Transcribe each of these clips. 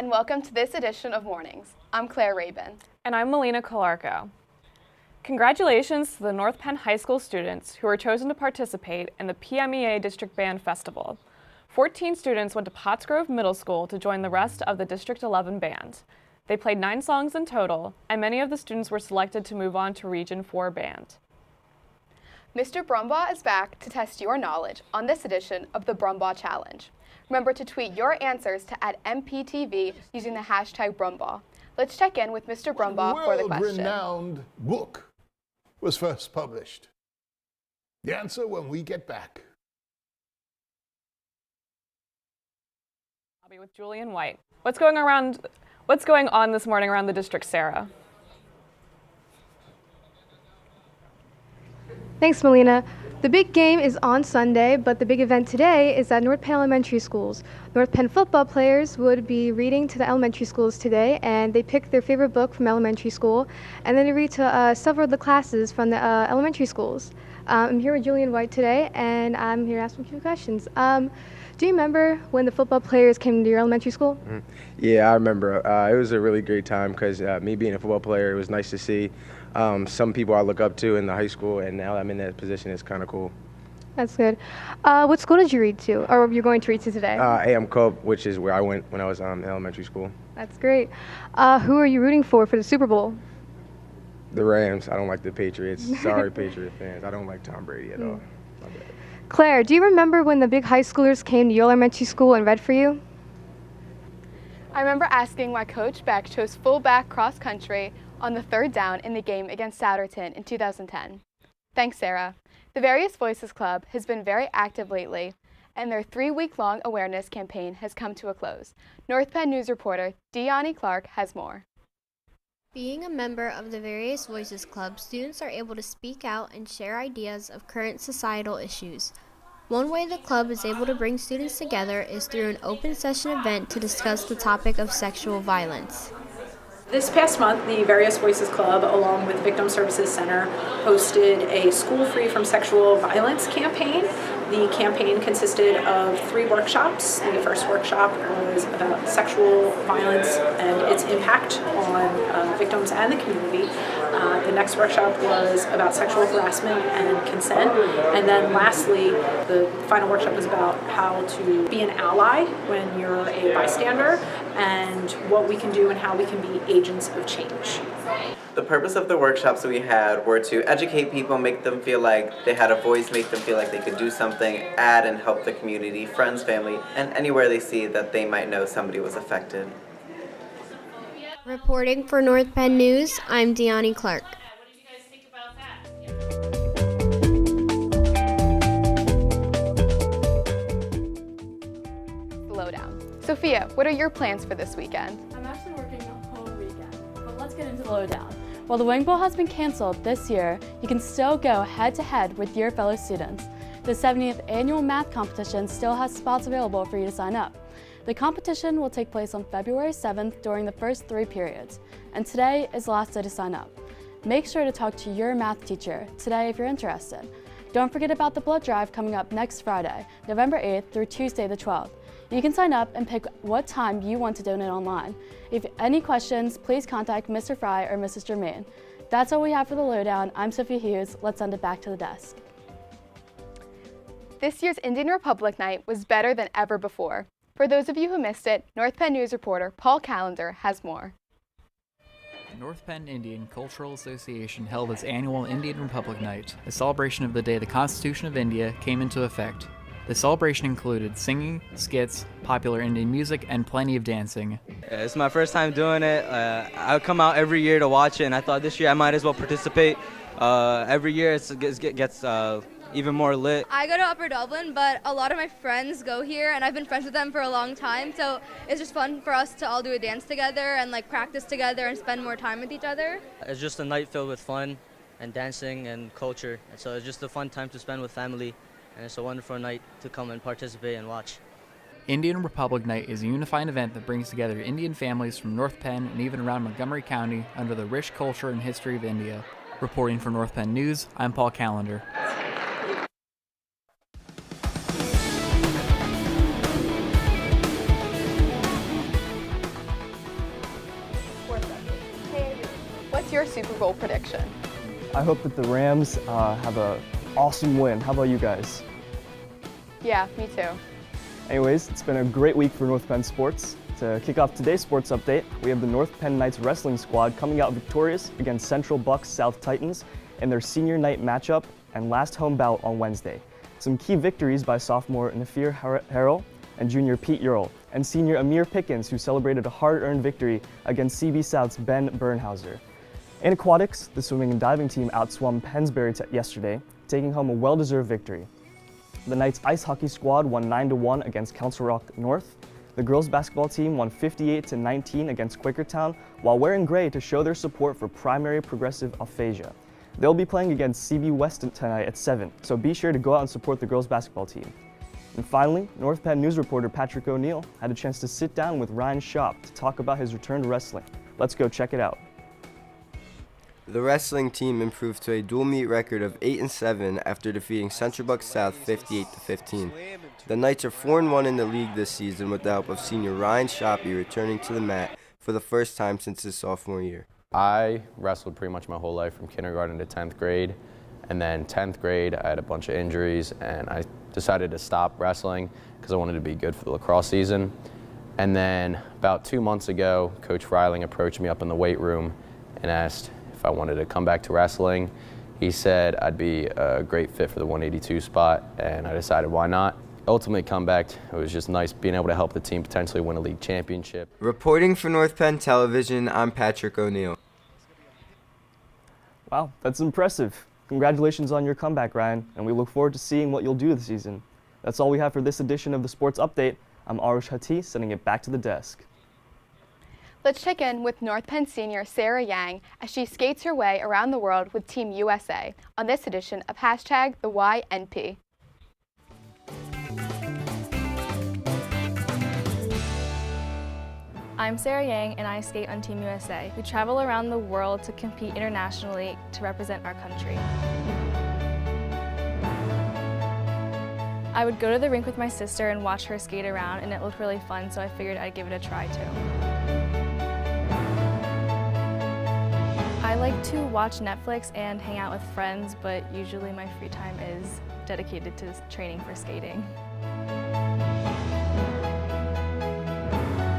and welcome to this edition of Mornings. I'm Claire Rabin. And I'm Melina Kolarko. Congratulations to the North Penn High School students who were chosen to participate in the PMEA District Band Festival. 14 students went to Pottsgrove Middle School to join the rest of the District 11 band. They played 9 songs in total, and many of the students were selected to move on to Region 4 band. Mr. Brumbaugh is back to test your knowledge on this edition of the Brumbaugh Challenge. Remember to tweet your answers to @NPTV using the hashtag Brumbaugh. Let's check in with Mr. Brumbaugh for the question. What world-renowned book was first published? The answer when we get back. I'll be with Julian White. What's going on this morning around the district, Sarah? Thanks, Melina. The big game is on Sunday, but the big event today is at North Penn Elementary Schools. North Penn football players would be reading to the elementary schools today, and they picked their favorite book from elementary school, and then they read to several of the classes from the elementary schools. I'm here with Julian White today, and I'm here to ask him a few questions. Do you remember when the football players came to your elementary school? Yeah, I remember. It was a really great time because me being a football player, it was nice to see some people I look up to in the high school, and now I'm in that position. It's kind of cool. That's good. What school did you read to, or you're going to read to today? AM Cope, which is where I went when I was in elementary school. That's great. Who are you rooting for the Super Bowl? The Rams. I don't like the Patriots. Sorry, Patriot fans. I don't like Tom Brady at all. My bad. Claire, do you remember when the big high schoolers came to your elementary school and read for you? I remember asking why Coach Beck chose fullback cross country on the 3rd down in the game against Souderton in 2010. Thanks, Sarah. The Various Voices Club has been very active lately, and their 3-week-long awareness campaign has come to a close. North Penn News reporter Deani Clark has more. Being a member of the Various Voices Club, students are able to speak out and share ideas of current societal issues. One way the club is able to bring students together is through an open session event to discuss the topic of sexual violence. This past month, the Various Voices Club, along with Victim Services Center, hosted a School Free from Sexual Violence campaign. The campaign consisted of 3 workshops. The first workshop was about sexual violence and its impact on victims and the community. The next workshop was about sexual harassment and consent. And then lastly, the final workshop was about how to be an ally when you're a bystander and what we can do and how we can be agents of change. The purpose of the workshops we had were to educate people, make them feel like they had a voice, make them feel like they could do something, add and help the community, friends, family, and anywhere they see that they might know somebody was affected. Reporting for North Penn News, I'm Deani Clark. What did you guys think about that? Lowdown. Sophia, what are your plans for this weekend? I'm actually working the whole weekend, but let's get into the lowdown. While the Wing Bowl has been canceled this year, you can still go head-to-head with your fellow students. The 70th annual math competition still has spots available for you to sign up. The competition will take place on February 7th during the first 3 periods, and today is the last day to sign up. Make sure to talk to your math teacher today if you're interested. Don't forget about the blood drive coming up next Friday, November 8th through Tuesday the 12th. You can sign up and pick what time you want to donate online. If any questions, please contact Mr. Fry or Mrs. Germain. That's all we have for the lowdown. I'm Sophie Hughes. Let's send it back to the desk. This year's Indian Republic Night was better than ever before. For those of you who missed it, North Penn News reporter Paul Callender has more. North Penn Indian Cultural Association held its annual Indian Republic Night, a celebration of the day the Constitution of India came into effect. The celebration included singing, skits, popular Indian music, and plenty of dancing. It's my first time doing it. I come out every year to watch it, and I thought this year I might as well participate. Every year it gets even more lit. I go to Upper Dublin, but a lot of my friends go here, and I've been friends with them for a long time, so it's just fun for us to all do a dance together and practice together and spend more time with each other. It's just a night filled with fun and dancing and culture, and so it's just a fun time to spend with family, and it's a wonderful night to come and participate and watch. Indian Republic Night is a unifying event that brings together Indian families from North Penn and even around Montgomery County under the rich culture and history of India. Reporting for North Penn News, I'm Paul Callender. Super Bowl prediction? I hope that the Rams have an awesome win. How about you guys? Yeah, me too. Anyways, it's been a great week for North Penn sports. To kick off today's sports update, we have the North Penn Knights wrestling squad coming out victorious against Central Bucks South Titans in their senior night matchup and last home bout on Wednesday. Some key victories by sophomore Nafir Harrell and junior Pete Earl, and senior Amir Pickens, who celebrated a hard-earned victory against CB South's Ben Bernhauser. In aquatics, the swimming and diving team outswum Pennsbury yesterday, taking home a well-deserved victory. The Knights ice hockey squad won 9-1 against Council Rock North. The girls basketball team won 58-19 against Quakertown while wearing gray to show their support for primary progressive aphasia. They'll be playing against CB West tonight at 7, so be sure to go out and support the girls basketball team. And finally, North Penn news reporter Patrick O'Neill had a chance to sit down with Ryan Schaap to talk about his return to wrestling. Let's go check it out. The wrestling team improved to a dual meet record of 8-7 after defeating Central Bucks South 58-15. The Knights are 4-1 in the league this season with the help of senior Ryan Schaap returning to the mat for the first time since his sophomore year. I wrestled pretty much my whole life from kindergarten to 10th grade, and then 10th grade I had a bunch of injuries and I decided to stop wrestling because I wanted to be good for the lacrosse season. And then about 2 months ago, Coach Freiling approached me up in the weight room and asked if I wanted to come back to wrestling. He said I'd be a great fit for the 182 spot, and I decided why not. Ultimately come back, it was just nice being able to help the team potentially win a league championship. Reporting for North Penn Television, I'm Patrick O'Neill. Wow, that's impressive. Congratulations on your comeback, Ryan, and we look forward to seeing what you'll do this season. That's all we have for this edition of the Sports Update. I'm Arush Hati, sending it back to the desk. Let's check in with North Penn senior Sarah Yang as she skates her way around the world with Team USA on this edition of #TheYNP. I'm Sarah Yang and I skate on Team USA. We travel around the world to compete internationally to represent our country. I would go to the rink with my sister and watch her skate around, and it looked really fun, so I figured I'd give it a try too. I like to watch Netflix and hang out with friends, but usually my free time is dedicated to training for skating.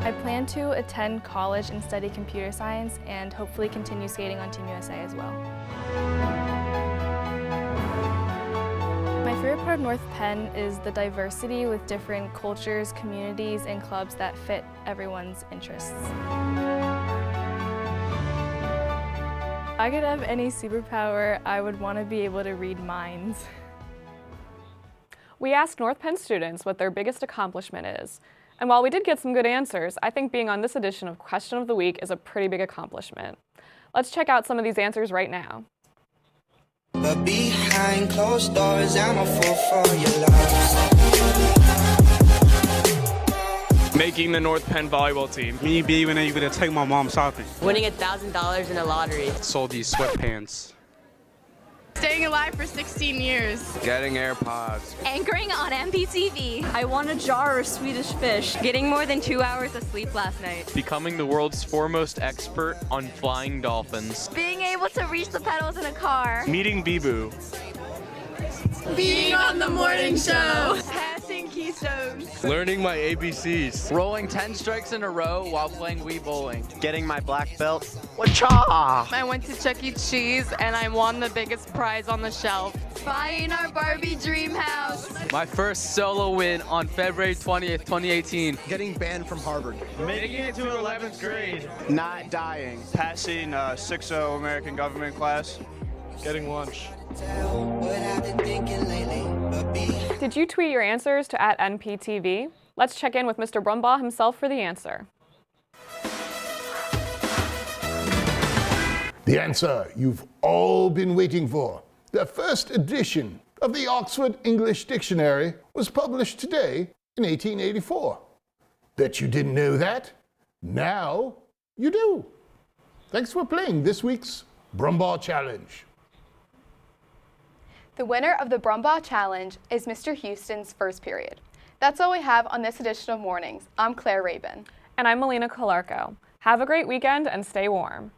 I plan to attend college and study computer science and hopefully continue skating on Team USA as well. My favorite part of North Penn is the diversity with different cultures, communities, and clubs that fit everyone's interests. If I could have any superpower, I would want to be able to read minds. We asked North Penn students what their biggest accomplishment is. And while we did get some good answers, I think being on this edition of Question of the Week is a pretty big accomplishment. Let's check out some of these answers right now. But behind closed doors, I'm a fool for your love. Making the North Penn volleyball team. Me being able to take my mom shopping. Winning $1,000 in a lottery. Sold these sweatpants. Staying alive for 16 years. Getting AirPods. Anchoring on NPTV. I won a jar of Swedish fish. Getting more than 2 hours of sleep last night. Becoming the world's foremost expert on flying dolphins. Being able to reach the pedals in a car. Meeting Bibu. Being on the morning show. Passing keystones. Learning my ABCs. Rolling 10 strikes in a row while playing Wii Bowling. Getting my black belt. Wacha! I went to Chuck E. Cheese and I won the biggest prize on the shelf. Buying our Barbie dream house. My first solo win on February 20th, 2018. Getting banned from Harvard. Making it to 11th grade. Not dying. Passing 6.0 American government class. Getting lunch. Did you tweet your answers to @NPTV? Let's check in with Mr. Brumbaugh himself for the answer. The answer you've all been waiting for. The first edition of the Oxford English Dictionary was published today in 1884. Bet you didn't know that? Now you do. Thanks for playing this week's Brumbaugh Challenge. The winner of the Brumbaugh Challenge is Mr. Houston's first period. That's all we have on this edition of Mornings. I'm Claire Rabin. And I'm Melina Kolarko. Have a great weekend and stay warm.